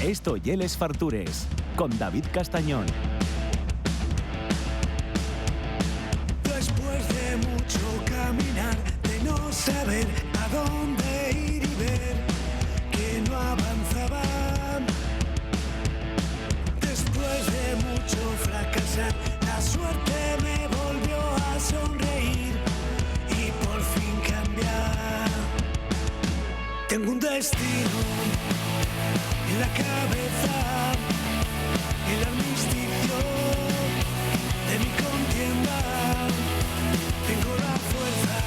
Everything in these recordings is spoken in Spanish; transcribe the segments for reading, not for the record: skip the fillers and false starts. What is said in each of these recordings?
Esto y Les Fartures, con David Castañón. Después de mucho caminar, de no saber a dónde ir y ver que no avanzaba. Después de mucho fracasar, la suerte me volvió a sonreír y por fin cambiar. Tengo un destino en la cabeza, el armisticio de mi contienda. Tengo la fuerza,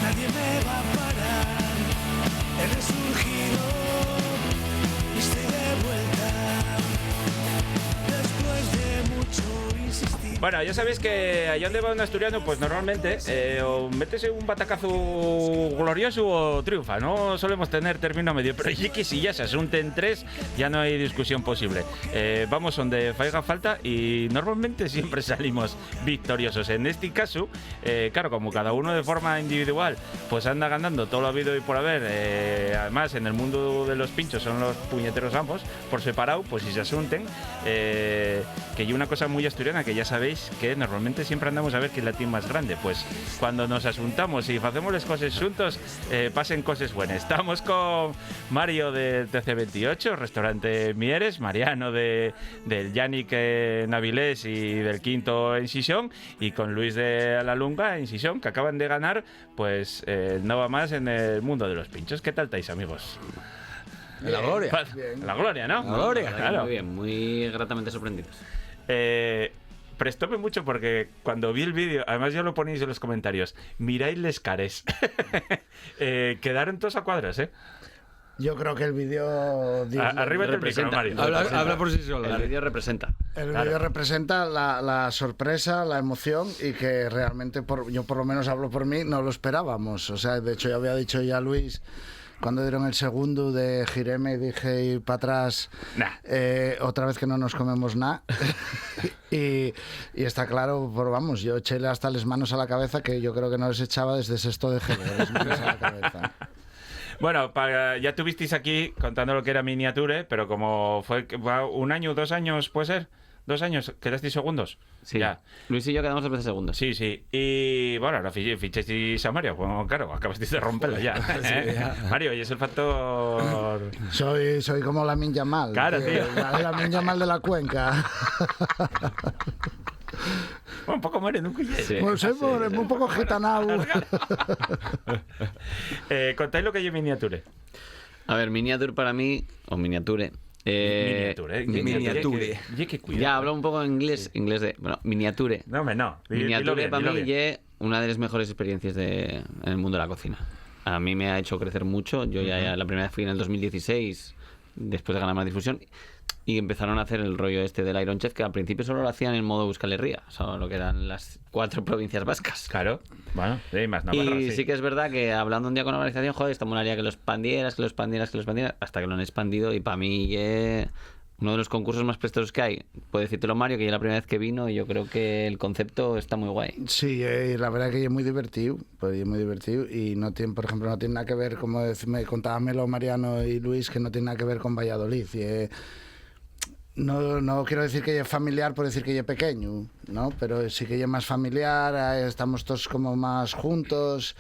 nadie me va a parar. He resurgido y estoy de vuelta. Después de mucho insistir. Bueno, ya sabéis que allá donde va un asturiano, pues normalmente o metes un batacazo glorioso o triunfa. No solemos tener término medio, pero y que si ya se asunten tres, ya no hay discusión posible. Vamos donde faiga falta y normalmente siempre salimos victoriosos. En este caso, claro, como cada uno de forma individual, pues anda ganando todo lo habido y por haber. Además, en el mundo de los pinchos son los puñeteros ambos, por separado, pues si se asunten, que hay una cosa muy asturiana que ya sabéis que normalmente siempre andamos a ver quién la tiene más grande. Pues cuando nos asuntamos y hacemos las cosas juntos, pasen cosas buenas. Estamos con Mario del TC28, restaurante Mieres, Mariano del Yannick Navilés y del Quinto en Sison, y con Luis de la Lunga en Sison, que acaban de ganar pues no va más en el mundo de los pinchos. ¿Qué tal estáis, amigos? La gloria. La gloria, ¿no? La gloria, claro. Muy bien, muy gratamente sorprendidos. Prestóme mucho porque cuando vi el vídeo, además ya lo ponéis en los comentarios, miráis les cares. Quedaron todos a cuadros, ¿eh? Yo creo que el vídeo... Arriba del micro, Mario. Habla por sí sola. El vídeo representa. El Claro. vídeo representa la sorpresa, la emoción, y que realmente, yo por lo menos hablo por mí, no lo esperábamos. O sea, de hecho, yo había dicho ya a Luis, cuando dieron el segundo de Gireme, dije ir para atrás, otra vez que no nos comemos nada. y está claro, pero vamos, yo eché hasta las manos a la cabeza, que yo creo que no les echaba desde sexto de GB, las manos a la cabeza. Bueno, ya tuvisteis aquí contando lo que era Miniature, pero como fue un año, 2 años, ¿puede ser? 2 años, ¿quedasteis segundos? Sí. Ya. Luis y yo quedamos 2 veces segundos. Sí, sí. Y bueno, ahora fichasteis a Mario. Bueno, claro, acabasteis de romperlo ya. Mario, y es el factor... Soy como Lamine Yamal. Claro, tío. Lamine Yamal de la Cuenca. Bueno, un poco moreno, un Sí. Pues soy un poco gitanao. Contáis lo que hay en Miniature. A ver, Miniature para mí, o Miniature. Miniature. Que cuidado. Ya hablo un poco en inglés de... Bueno, Miniature. No, hombre, no. Miniature para mí es una de las mejores experiencias en el mundo de la cocina. A mí me ha hecho crecer mucho. Yo ya la primera vez fui en el 2016, después de ganar más difusión, y empezaron a hacer el rollo este del Iron Chef, que al principio solo lo hacían en modo Euskal Herria, o sea, lo que eran las 4 provincias vascas. Claro. Bueno, sí, más Navarra, Y sí que es verdad que hablando un día con la organización, joder, esta molaría que lo expandieras, hasta que lo han expandido, y para mí uno de los concursos más prestosos que hay. Puede decírtelo Mario, que ya la primera vez que vino, y yo creo que el concepto está muy guay. Sí, la verdad que es muy divertido, y no tiene, por ejemplo, no tiene nada que ver, como me contaba Melo, Mariano y Luis, que no tiene nada que ver con Valladolid. No quiero decir que es familiar por decir que es pequeño, ¿no? Pero sí que es más familiar, estamos todos como más juntos.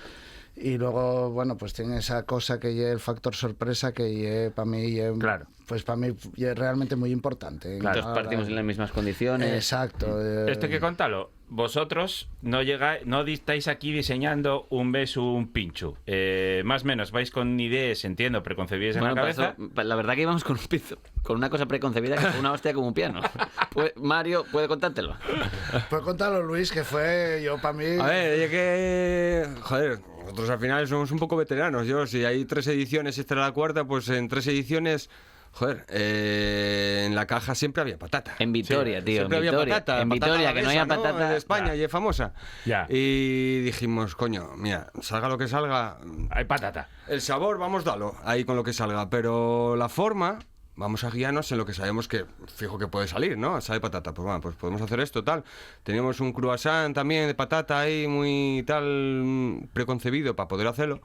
Y luego, bueno, pues tiene esa cosa que es el factor sorpresa, que para mí, claro, pues para mí es realmente muy importante. Claro. Entonces partimos en las mismas condiciones. Exacto. Esto hay que contarlo. Vosotros no estáis aquí diseñando un beso, un pincho. Más o menos vais con ideas, entiendo, preconcebidas en la cabeza. La verdad que íbamos con un piso, con una cosa preconcebida que fue una hostia como un piano. Mario, ¿puede contártelo? Pues contarlo, Luis, que fue yo para mí... A ver, es que... Joder, nosotros al final somos un poco veteranos. Si hay 3 ediciones, esta era la 4ª, pues en 3 ediciones... Joder, en la caja siempre había patata. En Vitoria, tío. Siempre había patata. En Vitoria, que no haya patata. patata. En España, y es famosa. Ya. Y dijimos, coño, mira, salga lo que salga. Hay patata. El sabor, vamos, dalo ahí con lo que salga. Pero la forma, vamos a guiarnos en lo que sabemos que, fijo que puede salir, ¿no? Sale patata. Pues bueno, pues podemos hacer esto, tal. Teníamos un croissant también de patata ahí, muy tal, preconcebido para poder hacerlo.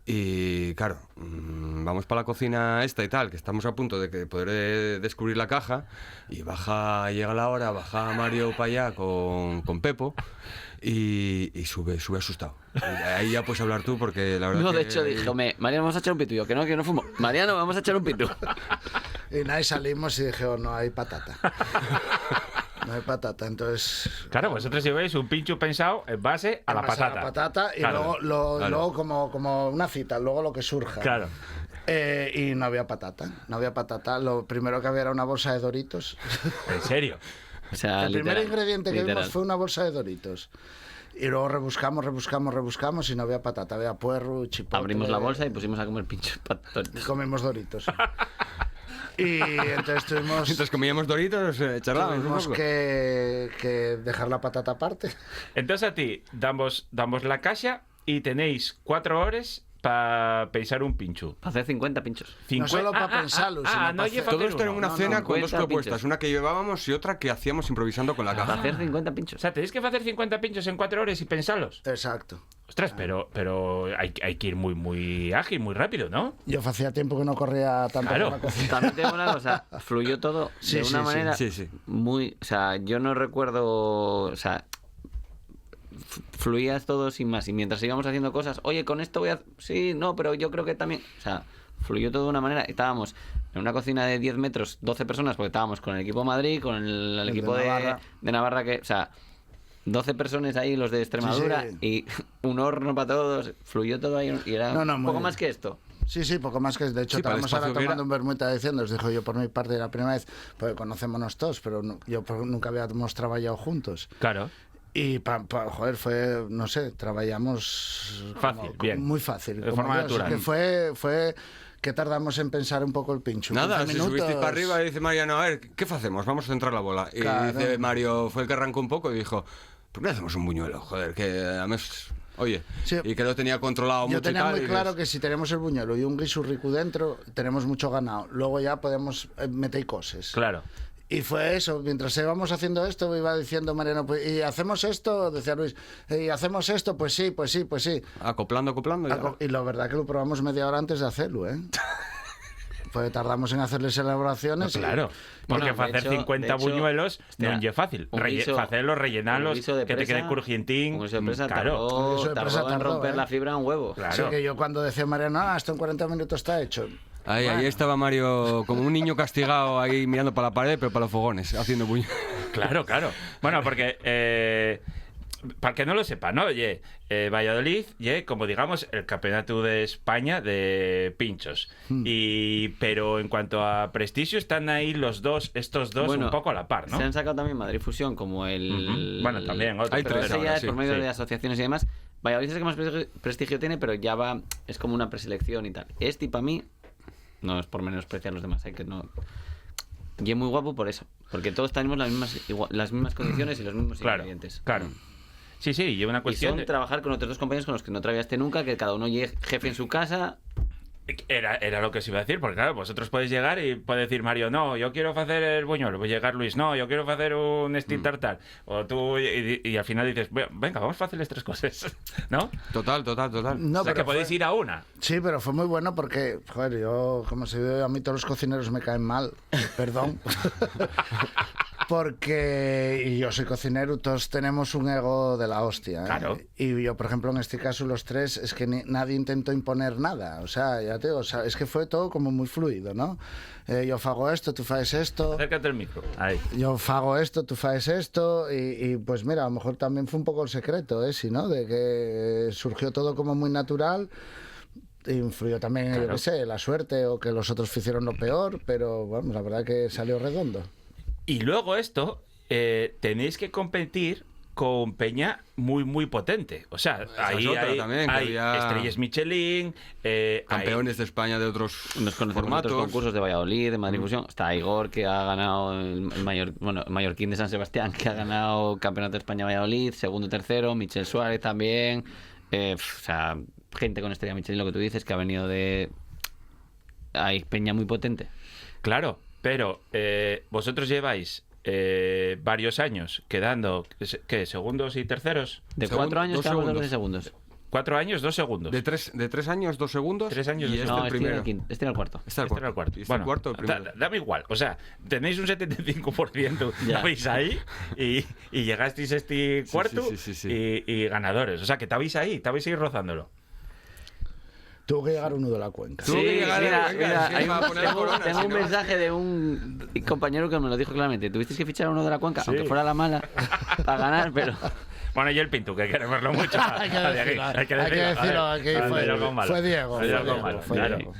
Y claro, vamos para la cocina esta y tal, que estamos a punto de poder descubrir la caja, y llega la hora, baja Mario para allá con Pepo, y sube asustado. Y ahí ya puedes hablar tú, porque la verdad No, que... de hecho dije, Mariano, vamos a echar un pitu. Yo, que no fumo. Mariano, vamos a echar un pitu. Y nada, y salimos y dije, no hay patata. No hay patata, entonces... Claro, vosotros lleváis un pincho pensado en base a la pasa patata. La patata y Claro. luego como una cita, luego lo que surja. Claro. Y no había patata. Lo primero que había era una bolsa de Doritos. ¿En serio? O sea, El primer literal, ingrediente que literal. vimos fue una bolsa de Doritos. Y luego rebuscamos y no había patata, había puerro, chipotle. Abrimos la bolsa y pusimos a comer pinchos Y patatas. comimos Doritos. Y entonces tuvimos... Mientras comíamos Doritos, charlábamos un Tuvimos poco. que dejar la patata aparte. Entonces a ti damos la caja y tenéis 4 horas para pensar un pincho. Para hacer 50 pinchos. No solo para pensarlo, sino no para lleva hacer- Todo esto en una No, cena no, con dos 50 propuestas, pinchos. una que llevábamos y otra que hacíamos improvisando con la Para caja. hacer 50 pinchos. O sea, tenéis que hacer 50 pinchos en 4 horas y pensarlos. Exacto. Ostras, pero hay que ir muy ágil, muy rápido, ¿no? Yo hacía tiempo que no corría tanto Claro. por la cocina. También tengo una cosa, fluyó todo Sí, de una sí, manera sí. muy... O sea, yo no recuerdo... O sea, fluías todo sin más. Y mientras íbamos haciendo cosas, oye, con esto voy a... Sí, no, pero yo creo que también... O sea, fluyó todo de una manera. Estábamos en una cocina de 10 metros, 12 personas, porque estábamos con el equipo Madrid, con el El equipo de Navarra. de Navarra, que... O sea, 12 personas ahí, los de Extremadura, Sí, y un horno para todos. Fluyó todo ahí y era No, un muy poco bien. más que esto. Sí, poco más que... De hecho, Sí, para el estábamos ahora espacio que tomando era. un vermut diciendo, os dijo yo por mi parte la primera vez, porque conocémonos todos, pero nunca habíamos trabajado juntos. Claro. Y, joder, fue, no sé, trabajamos... Fácil, bien. Muy fácil. De como forma Dios. natural. Que fue que tardamos en pensar un poco el pincho. Nada, 15 si subisteis minutos. para arriba y dice Mariano, a ver, ¿qué hacemos? Vamos a centrar la bola. Y Claro. dice Mario, fue el que arrancó un poco y dijo, ¿por qué no hacemos un buñuelo? Joder, que además, oye, Sí. y que lo tenía controlado Yo mucho y tenía tal. muy y claro dices, que si tenemos el buñuelo y un guiso rico dentro, tenemos mucho ganado. Luego ya podemos meter cosas. Claro. Y fue eso, mientras íbamos haciendo esto, iba diciendo Mariano, pues, ¿y hacemos esto? Decía Luis, ¿y hacemos esto? Pues sí. acoplando. Y la verdad que lo probamos media hora antes de hacerlo, ¿eh? Pues tardamos en hacerles elaboraciones. No, claro. Porque Bueno, de hacer hecho- 50 de hecho, buñuelos hostia, no es fácil. un guiso- Hacerlos, rellenarlos, un guiso de que te quede presa- crujientín. Un guiso de presa Claro. Un guiso de tardó presa en tardó, romper ¿eh? la fibra un huevo. Claro. Así que yo cuando decía Mariano, esto en 40 minutos está hecho. Ahí estaba Mario como un niño castigado ahí mirando para la pared, pero para los fogones, haciendo buñuelos. Claro. Bueno, porque para el que no lo sepa, ¿no? Oye, Valladolid, como digamos, el campeonato de España de pinchos. Pero en cuanto a prestigio, están ahí estos dos Bueno, un poco a la par, ¿no? Se han sacado también Madrid Fusión como el... Ujú. Bueno, también otro, Hay Pero tres ese ahora, ya es sí, por medio sí. de asociaciones y demás. Valladolid es el que más prestigio tiene, pero ya va... Es como una preselección y tal. Este, para mí, no es por menospreciar a los demás, que no... Y es muy guapo por eso. Porque todos tenemos las mismas condiciones y los mismos Claro, ingredientes. claro. Sí, y una Y cuestión... son trabajar con otros dos compañeros con los que no trabajaste nunca, que cada uno llegue jefe en su casa. Era lo que os iba a decir, porque claro, vosotros podéis llegar y puede decir Mario, no, yo quiero hacer el buñuelo, puede llegar Luis, no, yo quiero hacer un steak tartar, o tú, y al final dices, venga, vamos a hacerles 3 cosas, ¿no? Total. No, O sea, que pero podéis fue- ir a una. Sí, pero fue muy bueno porque, joder, yo, como se ve, a mí todos los cocineros me caen mal, perdón. Porque y yo soy cocinero, todos tenemos un ego de la hostia. ¿eh? Claro. Y yo, por ejemplo, en este caso, los tres, es que nadie intentó imponer nada. O sea, ya te digo, o sea, es que fue todo como muy fluido, ¿no? Yo fago esto, tú faes esto. Acércate al micro. Ahí. Yo fago esto, tú faes esto, y pues mira, a lo mejor también fue un poco el secreto, ¿sí, no? De que surgió todo como muy natural. Influyó también, yo qué sé, la suerte o que los otros hicieron lo peor, pero bueno, la verdad que salió redondo. Y luego esto, tenéis que competir con peña muy potente. O sea, Esa es otra también, que hay había estrellas Michelin, campeones de España de otros Nos conocemos en formatos. otros concursos de Valladolid, de Madrid Fusión. Está Igor, que ha ganado el mallorquín de San Sebastián, que ha ganado Campeonato de España Valladolid, segundo y tercero. Michel Suárez también. O sea, gente con estrella Michelin, lo que tú dices, que ha venido de... Hay peña muy potente. Claro, pero vosotros lleváis varios años quedando, ¿qué? Segundos y terceros. De Segundo, 4 años dos quedamos segundos. 12 segundos. 4 años, 2 segundos. De 3 años, 2 segundos. 3 años, y dos este No, el primero. este era el cuarto. Este era Este era el cuarto. Y este Bueno, el cuarto, el primero. dame igual. O sea, tenéis un 75%, Ya. estabais ahí y llegasteis a este cuarto sí. y ganadores. O sea, que estabais ahí rozándolo. Tuvo que llegar uno de la cuenca. Tuvo que llegar, mira, venga, mira, sí, hay va a poner la corona, tengo si un no- mensaje de un compañero que me lo dijo claramente. Tuvisteis que fichar a uno de la cuenca, aunque fuera la mala, para ganar, pero... Bueno, y el Pintu, que queremos verlo mucho. Hay que decirlo, Hay que hay que decirlo, a ver, aquí fue- hay algo malo. fue Diego, Hay fue algo Diego, malo, fue claro. Diego.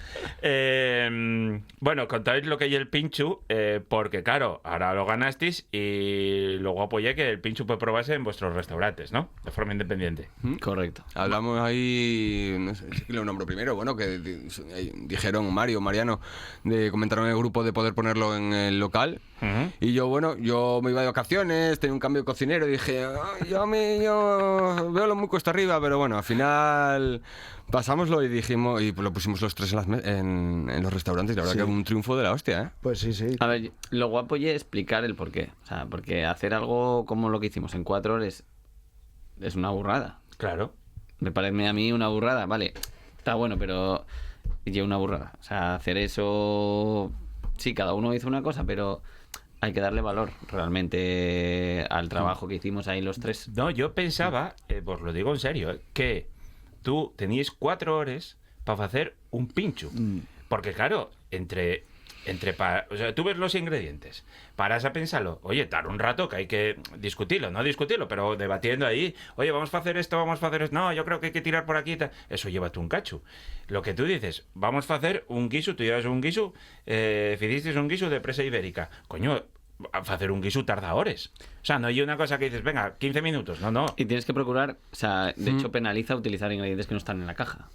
Bueno, contáis lo que hay el Pinchu, porque claro, ahora lo ganasteis y luego apoyé que el Pinchu puede probarse en vuestros restaurantes, ¿no? De forma independiente. Correcto. Hablamos ahí, no sé si lo nombro primero, bueno, que dijeron Mariano, comentaron en el grupo de poder ponerlo en el local. Ujú. Y yo, bueno, yo me iba de vacaciones, tenía un cambio de cocinero y dije, yo veo lo muy cuesta arriba, pero bueno, al final pasámoslo y dijimos, y lo pusimos los tres en los restaurantes y la verdad Sí. que un triunfo de la hostia, ¿eh? Pues sí. A ver, lo guapo ya es explicar el porqué. O sea, porque hacer algo como lo que hicimos en 4 horas es una burrada. Claro. Me parece a mí una burrada, vale. Está bueno, pero ya una burrada. O sea, hacer eso... Sí, cada uno hizo una cosa, pero hay que darle valor realmente al trabajo que hicimos ahí los tres. No, yo pensaba, pues lo digo en serio, que tú teníais 4 horas para hacer un pincho. Porque claro, o sea, tú ves los ingredientes, paras a pensarlo, oye, dar un rato que hay que discutirlo, no discutirlo, pero debatiendo ahí, oye, vamos a hacer esto, no, yo creo que hay que tirar por aquí, y tal. Eso llévate un cacho. Lo que tú dices, vamos a hacer un guiso, tú llevas un guiso, hicisteis un guiso de presa ibérica, coño, hacer un guiso tarda horas. O sea, no hay una cosa que dices, venga, 15 minutos, no. Y tienes que procurar, o sea, de hecho penaliza utilizar ingredientes que no están en la caja.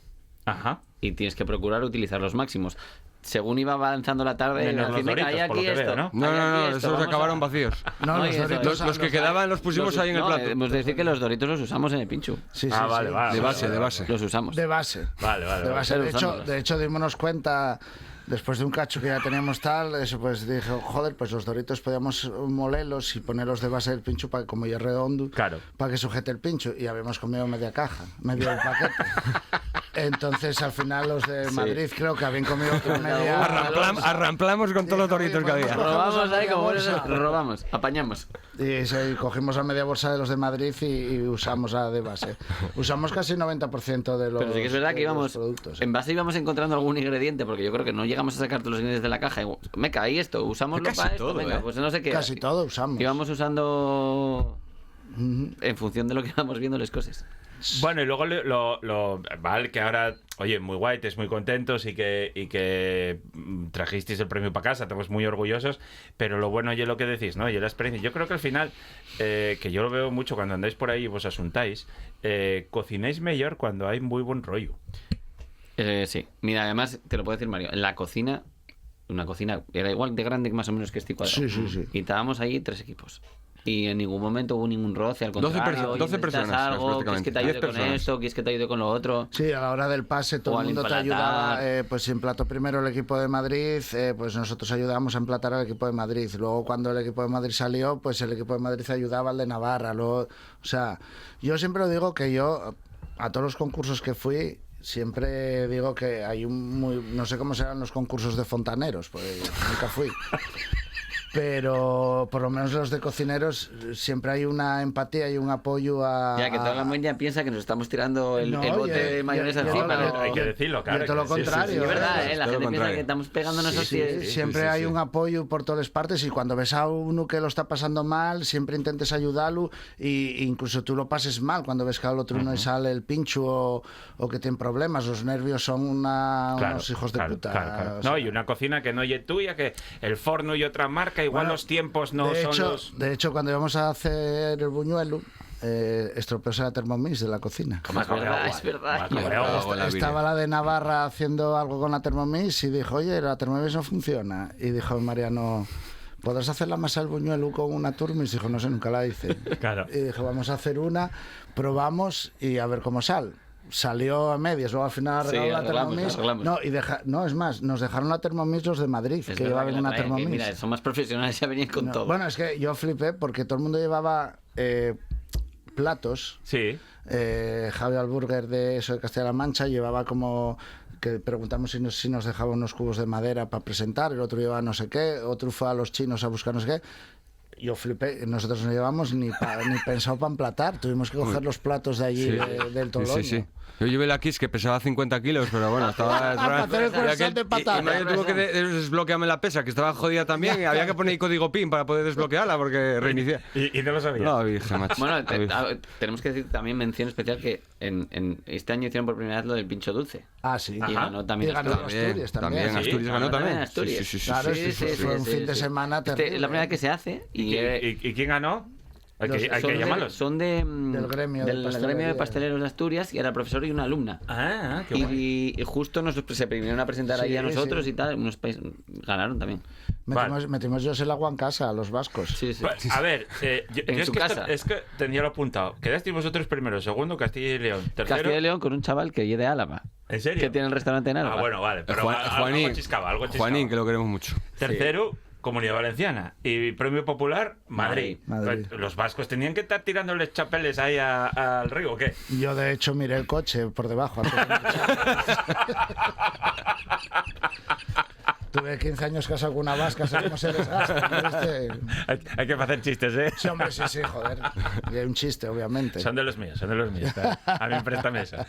Ajá. Y tienes que procurar utilizar los máximos. Según iba avanzando la tarde, Menos los venga, hay Doritos, por aquí lo que esto. veo, ¿no? No, hay aquí esto, esos vamos acabaron a... vacíos. No, No, los y eso, Doritos. Los que quedaban los pusimos ahí en el plato. Hemos de decir que los Doritos los usamos en el pincho. Sí, Vale. De base. Los usamos. De base. Vale. De base. Vale. De hecho, dimos cuenta, después de un cacho que ya teníamos tal, eso pues dije, joder, pues los Doritos podíamos molerlos y ponerlos de base del pincho para que, como ya es redondo, Claro. para que sujete el pincho. Y habíamos comido media caja, medio paquete. Entonces, al final, los de Madrid creo que habían comido otra media. Arramplamos con todos los Doritos que había. Robamos ahí como bolsa. robamos, apañamos. Y cogimos la media bolsa de los de Madrid y usamos la de base. Usamos casi 90% de los Pero sí que es verdad que de los íbamos, productos. en base íbamos encontrando algún ingrediente, porque yo creo que no llegamos a sacar todos los ingredientes de la caja. Me caí esto, usámoslo Casi para esto, todo, venga, ¿eh? pues no sé qué. Casi todo usamos. Íbamos usando en función de lo que íbamos viendo las cosas. Bueno, y luego vale, que ahora, oye, muy guay, estáis muy contentos y que trajisteis el premio para casa, estamos muy orgullosos, pero lo bueno y es lo que decís, ¿no? Y es la experiencia. Yo creo que al final, que yo lo veo mucho cuando andáis por ahí y vos asuntáis, cocináis mejor cuando hay muy buen rollo. Sí, mira, además, te lo puedo decir, Mario, en la cocina, una cocina era igual de grande más o menos que este cuadrado. Sí. Y estábamos ahí 3 equipos. Y en ningún momento hubo ningún roce, al 12 contrario. 12 necesitas personas, algo, quieres que te ayude 10 con personas. esto, quieres que te ayude con lo otro. Sí, a la hora del pase todo O el al mundo te emplatar. ayudaba. Pues si emplató primero el equipo de Madrid, pues nosotros ayudábamos a emplatar al equipo de Madrid. Luego cuando el equipo de Madrid salió, pues el equipo de Madrid ayudaba al de Navarra. Luego, o sea, yo siempre digo que yo, a todos los concursos que fui, siempre digo que hay no sé cómo serán los concursos de fontaneros, porque yo nunca fui. Pero por lo menos los de cocineros siempre hay una empatía y un apoyo a... Ya que toda la muña piensa que nos estamos tirando el No, bote y- de mayonesa y- y- encima. y- ¿no? Hay que decirlo, claro. y todo lo que sí, contrario, Sí, es verdad, es la todo gente lo piensa contrario. que estamos pegándonos Sí, hostias. siempre hay un apoyo por todas partes y cuando ves a uno que lo está pasando mal, siempre intentes ayudarlo y incluso tú lo pases mal cuando ves que al otro no le sale el pincho o que tiene problemas. Los nervios son unos hijos de puta. Claro. O sea, No, y una cocina que no es tuya, que el forno y otra marca, igual bueno, los tiempos no de son hecho, los... De hecho, cuando íbamos a hacer el buñuelo, estropeóse la Thermomix de la cocina. Me ha Es verdad, cabreado, es verdad. me ha cabreado. Cago en la Estaba la de Navarra haciendo algo con la Thermomix y dijo, oye, la Thermomix no funciona. Y dijo Mariano, ¿podrás hacer la masa del buñuelo con una Thermomix? Dijo, no sé, nunca la hice. Claro. Y dijo, vamos a hacer una, probamos y a ver cómo sale. Salió a medias, luego al final Sí, arregló la arreglamos, Thermomix. arreglamos. No, es más, nos dejaron la Thermomix los de Madrid, Es que verdad llevaban que la una traen, que, Thermomix. mira, son más profesionales, ya venían con No, todo. bueno, es que yo flipé porque todo el mundo llevaba platos Sí. Javi Alburger de eso de Castilla-La Mancha llevaba como que preguntamos si nos dejaba unos cubos de madera para presentar, el otro llevaba no sé qué, otro fue a los chinos a buscar no sé qué. Yo flipé, nosotros no llevamos ni pensado para emplatar, tuvimos que coger los platos de allí del Toloño. Sí. Yo llevé la Kiss que pesaba 50 kilos, pero bueno, estaba... para hacer el croissant de patata. Y Mario tuvo que desbloquearme la pesa, que estaba jodida también, y había que poner código PIN para poder desbloquearla, porque reinicié. ¿Y no lo sabía? No, virgen, macho. Bueno, tenemos que decir también mención especial que en este año hicieron por primera vez lo del pincho dulce. Ah, sí. Y ganó también Y ganó Asturias. Asturias también. También Asturias ganó también. Asturias. Sí. Claro, fue un fin de semana terrible. Es la primera vez que se hace. ¿Y quién ganó? Hay que llamarlos. Son del gremio gremio de pasteleros de Asturias y era el profesor y una alumna. Ah, qué guay. Y justo se vinieron a presentar ahí a nosotros y tal. Unos países ganaron también. Metimos yo el agua en casa a los vascos. Sí. A ver, yo En su casa. es que tenía lo apuntado. Quedasteis vosotros primero, segundo Castilla y León. Tercero. Castilla y León con un chaval que es de Álava. ¿En serio? Que tiene el restaurante en Álava. Ah, bueno, vale. Pero Juanín, algo chiscaba. Juanín, que lo queremos mucho. Tercero, Comunidad Valenciana. Y Premio Popular, Madrid. ¿Los vascos tenían que estar tirándoles chapeles ahí al río o qué? Yo, de hecho, miré el coche por debajo. Tuve 15 años casado con una vasca, sé cómo se desgasta. Hay que hacer chistes, ¿eh? Sí, hombre, sí, joder. Y hay un chiste, obviamente. Son de los míos. A mí préstame esa.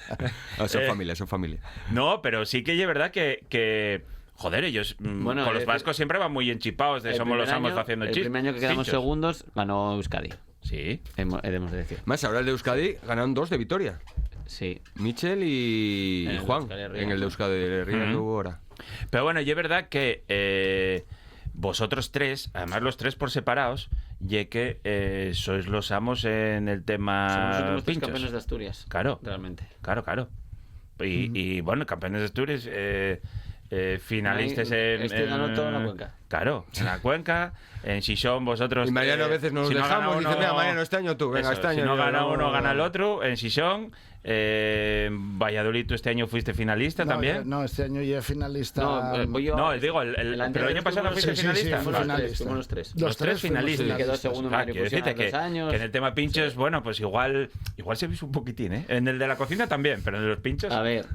Son familia. No, pero sí que es verdad que joder, ellos con los vascos siempre van muy enchipados de somos los amos haciendo chistes. El primer año que quedamos segundos ganó Euskadi. Sí. Hemos de decir. Más, ahora el de Euskadi ganaron 2 de Vitoria. Sí. Michel y Juan. En el de Euskadi de Río que hubo ahora. Pero bueno, y es verdad que vosotros tres, además los tres por separados, y que sois los amos en el tema Somos los últimos 3 pinchos. campeones de Asturias. Claro. Realmente. Claro. Y bueno, campeones de Asturias, finalistas en... ganó toda la Cuenca. Claro, en la Cuenca, en Xixón vosotros... Y Mariano a veces nos dejamos y dice, mira, Mariano, este año tú, venga, este año... Si no gana uno, gana el otro, en Xixón. Valladolid, tú este año fuiste finalista también. No, este año ya finalista. No, digo, pero el año pasado no fuiste finalista. Sí, fue finalista. Fuimos los tres. Los tres finalistas. Y quedó segundo en Mario Fusión hace 2 años. Que en el tema pinchos, bueno, pues igual se viste un poquitín, ¿eh? En el de la cocina también, pero en el de los pinchos... A ver,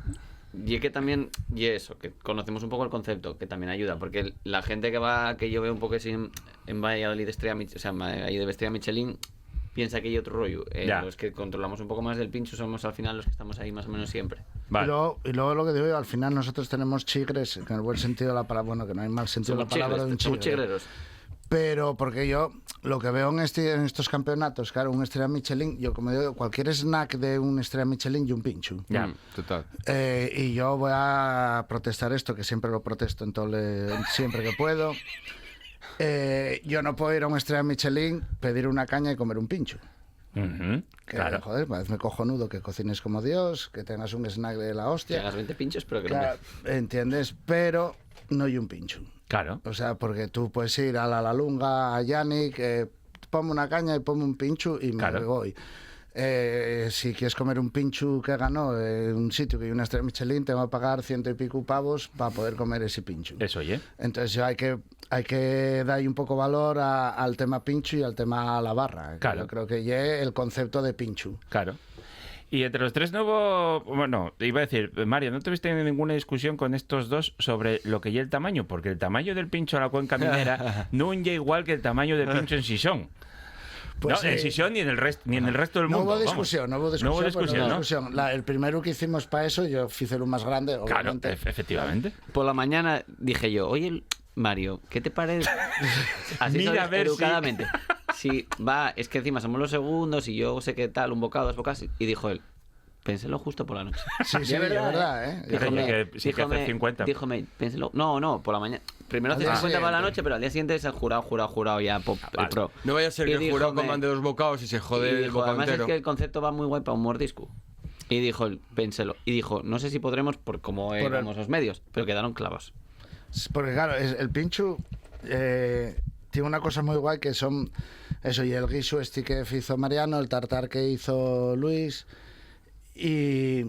y que también, y eso, que conocemos un poco el concepto, que también ayuda, porque la gente que yo veo un poco así en Valladolid, o sea, ahí de Estrella Michelin, piensa que hay otro rollo. Los que controlamos un poco más del pincho somos al final los que estamos ahí más o menos siempre. Vale. Y luego lo que digo yo, al final nosotros tenemos chigres, en el buen sentido de la palabra, bueno, que no hay mal sentido de la palabra de un chigre. Somos chigreros. Pero porque yo lo que veo en estos campeonatos, claro, un Estrella Michelin, yo como digo, cualquier snack de un Estrella Michelin y un pincho. Ya, total. Y yo voy a protestar esto, que siempre lo protesto siempre que puedo. Yo no puedo ir a un Estrella Michelin, pedir una caña y comer un pincho. Claro. Joder, parece cojonudo que cocines como Dios, que tengas un snack de la hostia. Que hagas 20 pinchos, pero que claro, no ¿entiendes? Pero no hay un pincho. Claro. O sea, porque tú puedes ir a la Lunga, a Yannick, ponme una caña y ponme un pincho y me voy. Si quieres comer un pincho que ganó en un sitio que hay una Estrella Michelin, te va a pagar 100 y pico pavos para poder comer ese pincho. Eso, oye. Entonces hay que dar un poco valor al tema pincho y al tema la barra. Claro. Yo creo que ya el concepto de pincho. Claro. Y entre los tres no hubo... Bueno, iba a decir, Mario, ¿no tuviste ninguna discusión con estos dos sobre lo que ya el tamaño? Porque el tamaño del pincho a la cuenca minera no es igual que el tamaño del pincho en Xixón. Pues no, en Xixón ni en el resto del mundo. No hubo discusión. ¿no? El primero que hicimos para eso, yo hice lo más grande, obviamente. Claro, efectivamente. Por la mañana dije yo, oye, Mario, ¿qué te parece? Así Mira, a ver educadamente. Si va, es que encima somos los segundos y yo sé qué tal, un bocado, 2 bocados. Y dijo él, pénselo justo por la noche. Sí, es verdad, ¿eh? Díjome, 50. Díjome, pénselo. No, por la mañana. Primero hace 50 para la noche, pero al día siguiente es el jurado ya el pro. No vaya a ser que el jurado comande 2 bocados y se jode el bocado además entero. Es que el concepto va muy guay para un mordisco. Y dijo él, pénselo. Y dijo, no sé si podremos por cómo éramos los medios, pero quedaron clavos. Porque claro, el pincho tiene una cosa muy guay que son eso, y el guiso este que hizo Mariano, el tartar que hizo Luis, y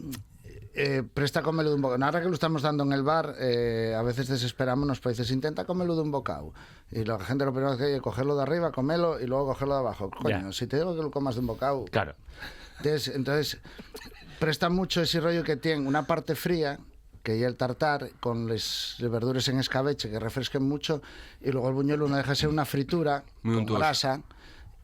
presta comerlo de un bocado. Ahora que lo estamos dando en el bar, a veces desesperamos, nos dices, intenta comerlo de un bocado. Y la gente lo primero que hay es cogerlo de arriba, comerlo y luego cogerlo de abajo. Coño, si te digo que lo comas de un bocado... Claro. Entonces presta mucho ese rollo que tiene una parte fría, que ya el tartar, con las verduras en escabeche que refresquen mucho, y luego el buñuelo no deja de ser una fritura Muy con untuoso. grasa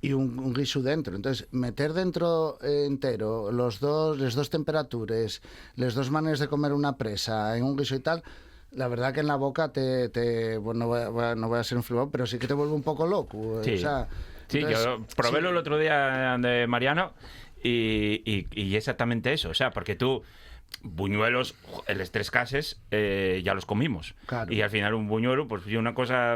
y un guiso dentro. Entonces, meter dentro entero las dos temperaturas, las dos maneras de comer una presa en un guiso y tal, la verdad que en la boca bueno, no voy a ser un flipado, pero sí que te vuelve un poco loco. Sí. O sea, Sí, entonces, yo probélo sí. el otro día de Mariano y exactamente eso. O sea, porque tú, buñuelos, en los 3 cases, ya los comimos. Claro. Y al final un buñuelo, pues una cosa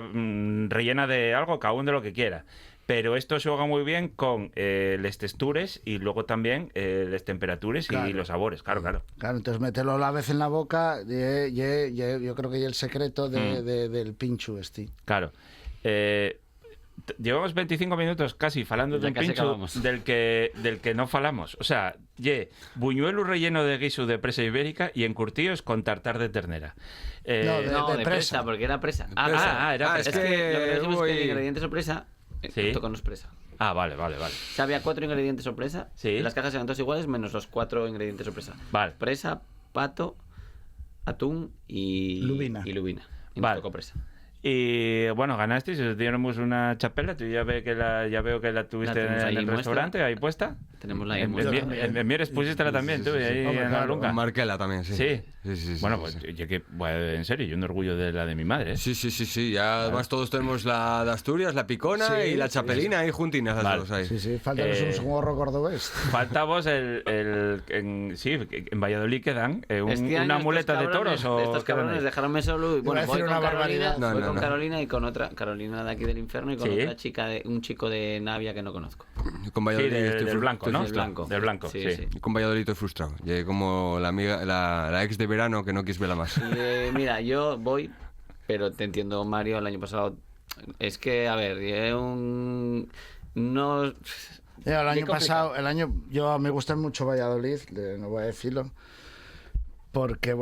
rellena de algo, cada uno de lo que quiera. Pero esto se juega muy bien con las texturas y luego también las temperaturas y Claro. los sabores. Claro, claro. Claro, entonces meterlo a la vez en la boca, yo creo que es el secreto del pincho este. Claro. Llevamos 25 minutos casi falando Ya de un casi pincho acabamos. del que no falamos. O sea, buñuelo relleno de guiso de presa ibérica y encurtidos con tartar de ternera. No, de de presa, presa. porque era presa. Presa. Era Es presa. que lo que decimos es que el voy- ingrediente sorpresa Sí. toca no es presa. Vale. O sea, había 4 ingredientes sorpresa. Sí. Las cajas eran todas iguales menos los 4 ingredientes sorpresa. Vale. Presa, pato, atún y Lubina. Y lubina. Y Vale. nos tocó presa. Y bueno, ganasteis, os diéramos una chapela. Tú ya veo que la tuviste tenemos ahí en el muestra. restaurante, ahí puesta. Tenemos la En muestra. Mieres pusiste también, tú, y ahí Hombre, en la claro. lunga. Marquela también, sí. Sí. Sí, Bueno, sí, pues sí. yo que, bueno, en serio, yo un orgullo de la de mi madre, ¿eh? Sí. Ya además todos tenemos la de Asturias, la picona Sí, y la sí, chapelina ahí juntinas las Vale. dos ahí. Sí, falta un gorro cordobés. Falta vos en Valladolid quedan Este año una estos muleta de cabrones- toros o Estos quedan cabrones ahí? dejaronme solo y bueno, a voy decir con una Carolina, barbaridad. voy No, con no. Carolina y con otra Carolina de aquí del infierno y con Sí. otra chica un chico de Navia que no conozco. Con Sí, Valladolid del estoy blanco, ¿no? Del blanco. Del blanco, sí. Con Valladolid estoy frustrado. Llegué como la amiga, la ex de verano que no quis verla más. Mira, yo voy, pero te entiendo, Mario, el año pasado. Es que, a ver, no. El Qué año complicado. pasado, yo me gusta mucho Valladolid, no voy a decirlo, porque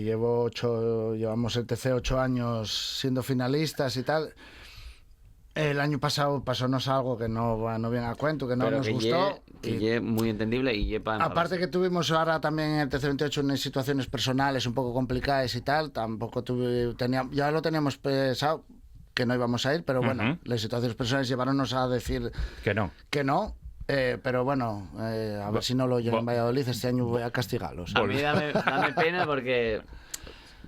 llevamos el TC 8 años siendo finalistas y tal. El año pasado pasónos algo que no viene a cuento, que no pero nos que gustó. ye muy entendible y para Aparte que tuvimos ahora también en el TC28 unas situaciones personales un poco complicadas y tal, tampoco ya lo teníamos pensado que no íbamos a ir, pero bueno, Ujú. las situaciones personales llevaronnos a decir Que no. que no, pero bueno, a ver si no lo oyen en Valladolid, este año voy a castigarlos. A mí dame pena porque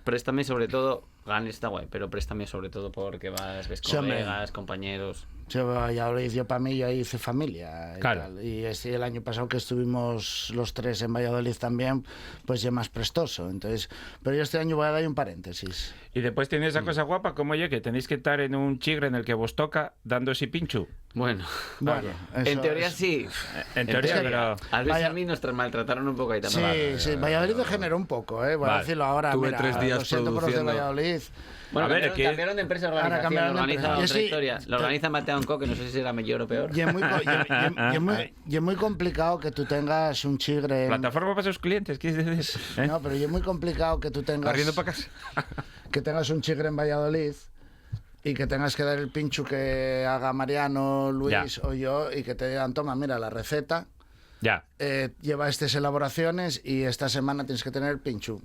préstame sobre todo. Gan está guay, pero préstame sobre todo porque ves Sí, hombre. colegas, compañeros. Yo Valladolid, yo para mí, yo ahí hice familia y Claro. tal. Y el año pasado que estuvimos los 3 en Valladolid también, pues ya más prestoso. Entonces, pero yo este año voy a dar un paréntesis. Y después tenéis esa cosa guapa como oye, que tenéis que estar en un chigre en el que vos toca dando ese pincho. Bueno, Bueno, en eso teoría es- sí. En teoría, pero... A Luis y Vaya- a mí nos maltrataron un poco ahí Sí, también. sí, Valladolid degeneró un poco, voy a Vale. decirlo ahora. Tuve mira, 3 días lo siento por los de produciendo. Valladolid. Bueno, A ver, cambiaron, aquí- cambiaron de empresa de Ahora organización, cambiaron de organiza empresa. otra Yo sí- historia. Lo organiza Mateo Anco, que no sé si será mejor o peor. Y es muy, y es muy complicado que tú tengas un chigre. Plataforma para sus clientes, ¿quieres decir? ¿Eh? No, pero y es muy complicado que tú tengas. Arriendo para casa. Que tengas un chigre en Valladolid y que tengas que dar el pincho que haga Mariano, Luis Ya. o yo y que te digan, toma, mira la receta, Ya, lleva estas elaboraciones y esta semana tienes que tener el pincho.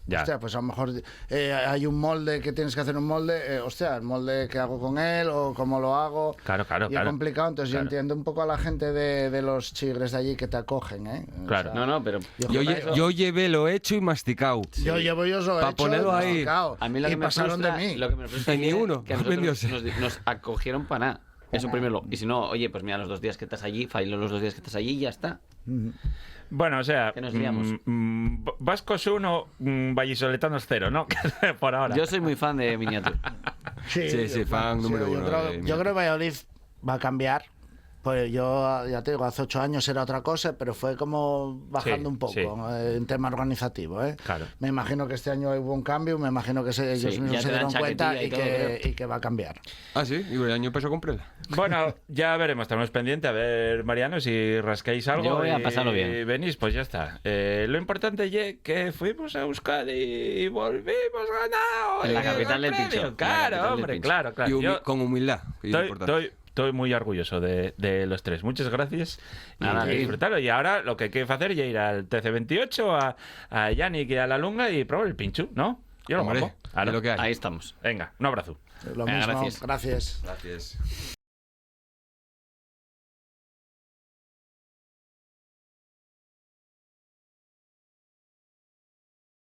ya. Hostia, pues a lo mejor hay un molde que tienes que hacer un molde, hostia, el molde que hago con él o cómo lo hago. Claro, Y es complicado, entonces Claro. yo entiendo un poco a la gente de los chigres de allí que te acogen, ¿eh? O Claro. sea, No, pero Yo llevé lo hecho y masticado. Yo llevo yo eso Pa' hecho, ponerlo ahí. masticado, a mí lo y que me pasaron frustra, de mí. lo que me frustra Y ni es uno, que a vendióse. nosotros nos acogieron para nada. Eso primero. Y si no, oye, pues mira, los 2 días que estás allí, failo los 2 días que estás allí y ya está. Bueno, o sea, Que nos liamos. vascos 1, vallisoletanos 0, ¿no? Por ahora. Yo soy muy fan de Miniatur. Sí, fan número uno de Yo creo que Valladolid va a cambiar. Pues yo, ya te digo, hace 8 años era otra cosa, pero fue como bajando Sí, un poco sí. En tema organizativo. Claro. Me imagino que este año hubo un cambio, me imagino que ellos Sí, mismos ya se te dan dieron cuenta chaquetilla y y todo, que, y que va a cambiar. Ah, sí, y el año pasado compré. Bueno, ya veremos, estamos pendientes. A ver, Mariano, si rascáis algo Yo voy a y pasarlo bien. venís, pues ya está. Lo importante es que fuimos a Euskadi y volvimos ganados. En la y capital el del premio. pincho, en la Claro, capital del hombre, pincho. claro. Y Yo con humildad. que es importante. Estoy muy orgulloso de los tres. Muchas gracias. Nada, Y disfrutarlo. Y ahora lo que hay que hacer es ir al TC28, a Yannick y a la Lunga y probar el pinchu, ¿no? Yo lo Hombre, guapo. es lo que hay. Ahí estamos. Venga, un abrazo. Lo Venga, mismo, gracias. gracias. Gracias.